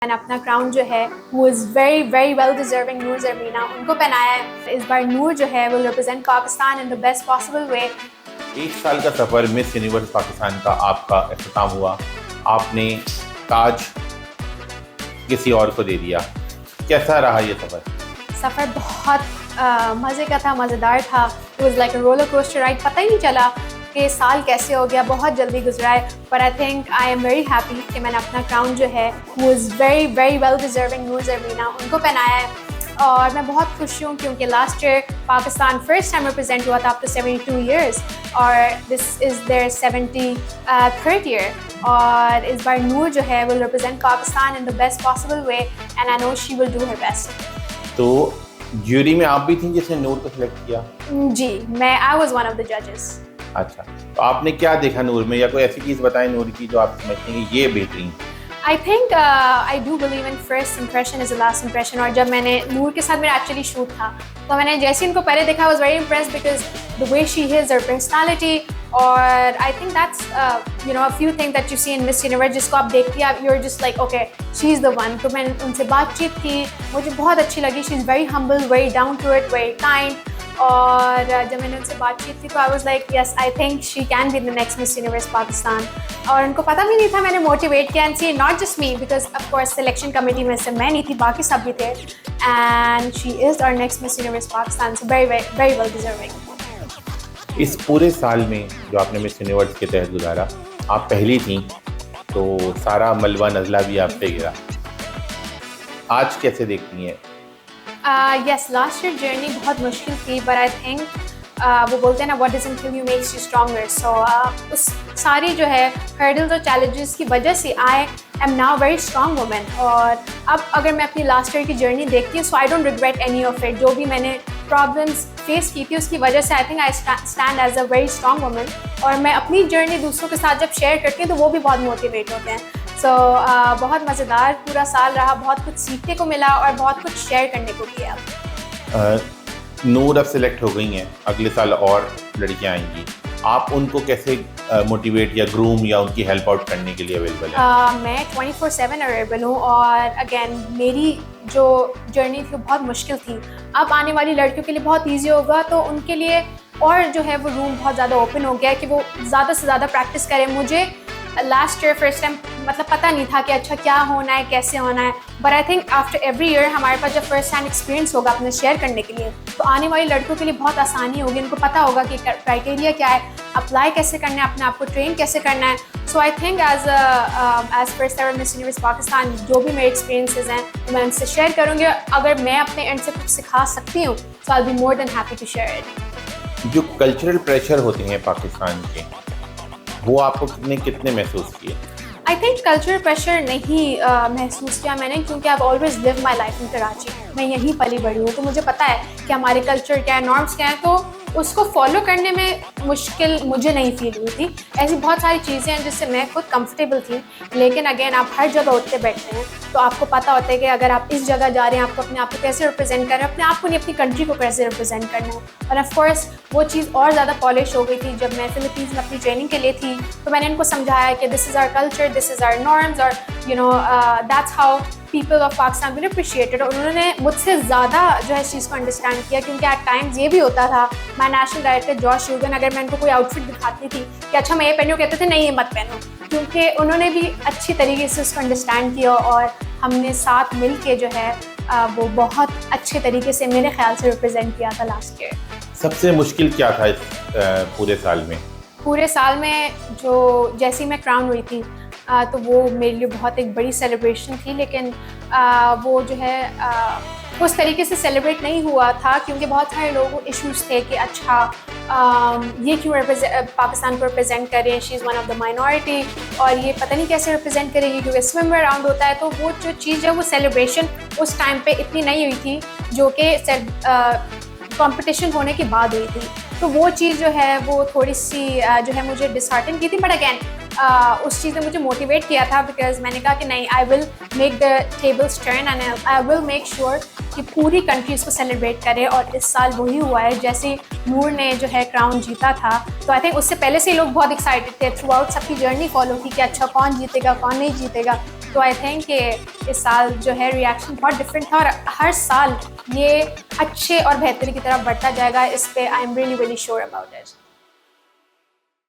मैंने अपना क्राउन जो है वो is very very well deserving Noor Zarmina उनको पहनाया है। इस बार नूर जो है वो represent Pakistan in the best possible way. 1 साल का सफ़र मिस यूनिवर्स पाकिस्तान का आपका अख्ताम हुआ, आपने ताज किसी और को दे दिया। कैसा रहा ये सफ़र बहुत मज़े का था, मज़ेदार था। It was like a roller coaster ride. पता ही नहीं चला कि साल कैसे हो गया, बहुत जल्दी गुजरा है। पर I think I am very happy कि मैंने अपना क्राउन जो है वो is very very well deserving Noor Zarmina उनको पहनाया है। और मैं बहुत खुश हूँ क्योंकि last year Pakistan first time represent हुआ था आफ्टर 72 ईयर्स और this is their 73rd year. और इस बार नूर जो है will represent Pakistan in the best possible way and I know she will do her best. तो ज्यूरी में आप भी थी जिसने नूर को सिलेक्ट किया? जी, I was one of the जजेस। अच्छा, तो आपने क्या देखा नूर में, या कोई ऐसी चीज़ बताएं नूर की जो आप समझते हैं कि ये बेहतरीन? आई think I do believe in first impression is the last impression. और जब मैंने नूर के साथ मेरा एक्चुअली शूट था तो मैंने जैसे इनको पहले देखा, I was very impressed because the way she is, her personality. और I think that's you know a few thing that you see in miss universe, जिसको आप देखती हैं you are just like okay she is the one. तो मैंने उनसे बातचीत की, मुझे बहुत अच्छी लगी। She is very humble, very down to earth, very kind. और जब मैंने उनसे बातचीत की तो I was like yes, I think she can be the next miss universe Pakistan. और उनको पता भी नहीं था, मैंने मोटिवेट किया and see not just me because of course selection committee में से मैं नहीं थी, बाकी सब भी थे। And she is our next miss universe Pakistan, so very very well deserving. इस पूरे साल में जो आपने मिस यूनिवर्स के तहत गुजारा, आप पहली थी तो सारा मलबा नज़ला भी आप पे गिरा। आज कैसे देखती हैं? यस, लास्ट ईयर जर्नी बहुत मुश्किल थी, बट आई थिंक वो बोलते हैं ना what doesn't kill you makes you stronger. So उस सारी जो है हर्डल्स और चैलेंजेस की वजह से I am now very strong women. और अब अगर मैं अपनी लास्ट ईयर की जर्नी देखती हूँ so I don't regret any of it. जो भी मैंने प्रॉब्लम्स फेस की थी उसकी वजह से I think I stand as a very strong women. और मैं अपनी जर्नी दूसरों के साथ जब शेयर करती हूँ तो वो भी बहुत मोटिवेट होते हैं। सो बहुत मज़ेदार पूरा साल रहा, बहुत कुछ सीखने को मिला और बहुत कुछ शेयर करने को किया। नूर अब सिलेक्ट हो गई हैं, अगले साल और लड़कियां आएंगी, आप उनको कैसे मोटिवेट या ग्रूम या उनकी हेल्प आउट करने के लिए अवेलेबल है? मैं 24/7 अवेलेबल हूँ। और अगेन मेरी जो जर्नी थी वो बहुत मुश्किल थी, अब आने वाली लड़कियों के लिए बहुत ईजी होगा। तो उनके लिए और जो है वो रूम बहुत ज़्यादा ओपन हो गया है कि वो ज़्यादा से ज़्यादा प्रैक्टिस करें। मुझे लास्ट ईयर फर्स्ट टाइम मतलब पता नहीं था कि अच्छा क्या होना है, कैसे होना है। But I think after every year हमारे पास जब फर्स्ट हैंड एक्सपीरियंस होगा अपने शेयर करने के लिए तो आने वाली लड़कियों के लिए बहुत आसानी होगी। उनको पता होगा कि क्राइटेरिया क्या है, अप्लाई कैसे करना है, अपने आप को ट्रेन कैसे करना है। So I think as first ever miss universe Pakistan जो भी मेरे एक्सपीरियंसेस हैं मैं उनसे शेयर करूँगी। अगर मैं अपने एंड से कुछ सिखा सकती हूँ so I will be more than happy to share it. जो कल्चरल प्रेशर होते हैं पाकिस्तान के, वो आपको कितने महसूस किए? आई थिंक कल्चरल प्रेशर नहीं महसूस किया मैंने, क्योंकि I always live my life in Karachi. मैं यहीं पली बड़ी हूँ तो मुझे पता है कि हमारे कल्चर क्या है, नॉर्म्स क्या है। तो उसको फॉलो करने में मुश्किल मुझे नहीं फील हुई थी। ऐसी बहुत सारी चीज़ें हैं जिससे मैं खुद कंफर्टेबल थी। लेकिन अगेन आप हर जगह उठते बैठते हैं तो आपको पता होता है कि अगर आप इस जगह जा रहे हैं आपको अपने आप को कैसे रिप्रेजेंट कर रहे हैं, अपने आप को नहीं अपनी कंट्री को कैसे रिप्रेजेंट करना है। और ऑफ कोर्स वो चीज़ और ज़्यादा पॉलिश हो गई थी जब मैं फिलीपींस में अपनी ट्रेनिंग के लिए थी। तो मैंने इनको समझाया कि this is our culture, this is our norms और you know that's how people of Pakistan will appreciated. और उन्होंने मुझसे ज़्यादा जो है इस चीज़ को अंडरस्टैंड किया, क्योंकि एट टाइम्स ये भी होता था माय नेशनल डायरेक्टर जॉश यूगन अगर मैं उनको कोई आउटफिट दिखाती थी कि अच्छा मैं ये पहनूँ, कहते थे नहीं ये मत पहनो, क्योंकि उन्होंने भी अच्छी तरीके से उसको अंडरस्टैंड किया। और हमने साथ मिल के जो है वो बहुत अच्छे तरीके से मेरे ख्याल से रिप्रेजेंट किया था लास्ट ईयर। सबसे मुश्किल क्या था इस पूरे साल में? पूरे साल में जो जैसे ही मैं क्राउन हुई थी तो वो मेरे लिए बहुत एक बड़ी सेलिब्रेशन थी। लेकिन वो जो है उस तरीके से सेलिब्रेट नहीं हुआ था क्योंकि बहुत सारे लोगों को इश्यूज़ थे कि अच्छा ये क्यों पाकिस्तान को रिप्रेजेंट करें, she is one of the minority और ये पता नहीं कैसे रिप्रेजेंट करेगी क्योंकि स्विम अराउंड होता है। तो वो जो चीज़ है वो सेलिब्रेशन उस टाइम पे इतनी नहीं हुई थी जो कि कंपटीशन होने के बाद हुई थी। तो वो चीज़ जो है वो थोड़ी सी जो है मुझे डिसहार्टन की थी। बट अगेन उस चीज़ ने मुझे मोटिवेट किया था बिकॉज मैंने कहा कि नहीं, I will make the tables turn and I will make sure कि पूरी कंट्री इसको सेलिब्रेट करे। और इस साल वही हुआ है। जैसे नूर ने जो है क्राउन जीता था तो आई थिंक उससे पहले से ही लोग बहुत एक्साइटेड थे, थ्रू आउट सबकी जर्नी फॉलो की कि अच्छा कौन जीतेगा कौन नहीं जीतेगा। तो आई थिंक कि इस साल जो है रिएक्शन बहुत डिफरेंट था और हर साल ये अच्छे और बेहतरी की तरफ बढ़ता जाएगा, इस पे I am really sure about it.